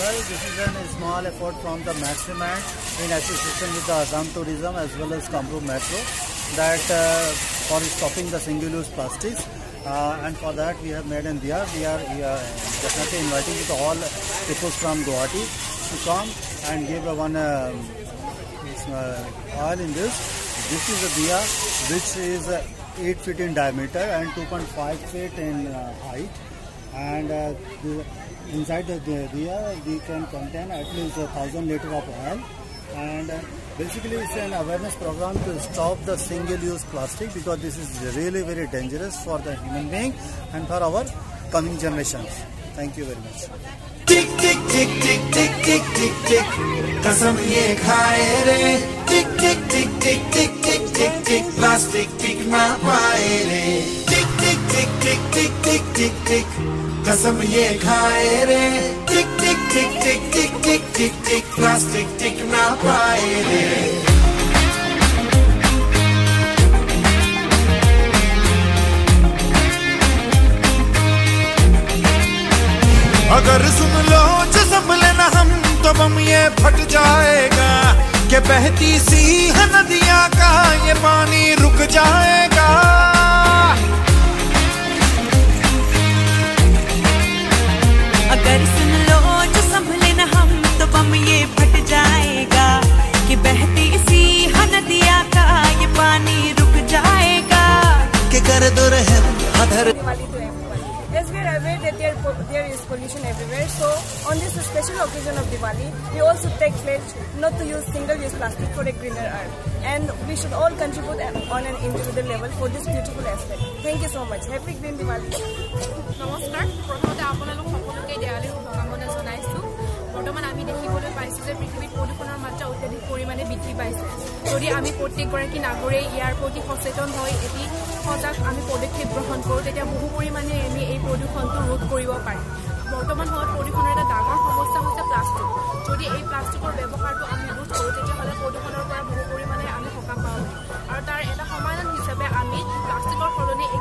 Well, this is a small effort from the Maximand in association with the Assam Tourism as well as Kamrup Metro that for stopping the single-use plastics. And for that we have made in Diya. We are definitely inviting with all people from Guwahati to come and give one oil in this. This is a Diya which is 8 feet in diameter and 2.5 feet in height. And inside the Diya we can contain at least 1,000 liters of oil. And basically it's an awareness program to stop the single-use plastic, because this is really very dangerous for the human being and for our coming generations. Thank you very much. Tick tick tick tick tick tick tick tick कसम ये खाए रे tick tick tick tick tick tick tick tick plastic tick ना पाए रे tick tick tick tick tick tick tick tick कसम ये खाए रे tick tick tick tick tick tick tick tick plastic tick ना पाए रे अगर सुन लो जो संभले ना हम तो बम ये फट जाएगा कि बहती सी है नदियाँ का ये पानी रुक जाएगा अगर सुन लो जो संभले ना हम तो बम ये फट जाएगा कि बहती सी है नदियाँ का ये पानी रुक जाएगा कि कर दो रहम अधर As we are aware that there is pollution everywhere, so on this special occasion of Diwali, we also take pledge not to use single-use plastic for a greener earth. And we should all contribute on an individual level for this beautiful aspect. Thank you so much. Happy Green Diwali. Namaskar. Prothomate apnalok সকলোকে দেৱালীৰ শুভকামনা জনাইছো। বৰ্তমান আমি দেখিবলৈ পাইছো যে পৃথিৱীত প্ৰদূষণৰ মাত্ৰা অত্যাধিক পৰিমাণে বৃদ্ধি পাইছে। যদি আমি প্ৰত্যেকগৰাকী নাগৰিকে ইয়াৰ প্ৰতি সচেতন হৈ এটি সজাগ আমি পদক্ষেপ গ্ৰহণ কৰোঁ, তেতিয়া বহু পৰিমাণে আমি এই প্ৰদূষণটো ৰোধ কৰিব পাৰিম। বৰ্তমান সময়ত প্ৰদূষণৰ এটা ডাঙৰ সমস্যা হৈছে প্লাষ্টিক। যদি এই প্লাষ্টিকৰ ব্যৱহাৰটো আমি ৰোধ কৰোঁ, তেতিয়াহ'লে প্ৰদূষণৰ পৰা বহু পৰিমাণে আমি সকাহ পাওঁ। আৰু তাৰ এটা সমাধান হিচাপে আমি প্লাষ্টিকৰ সলনি এই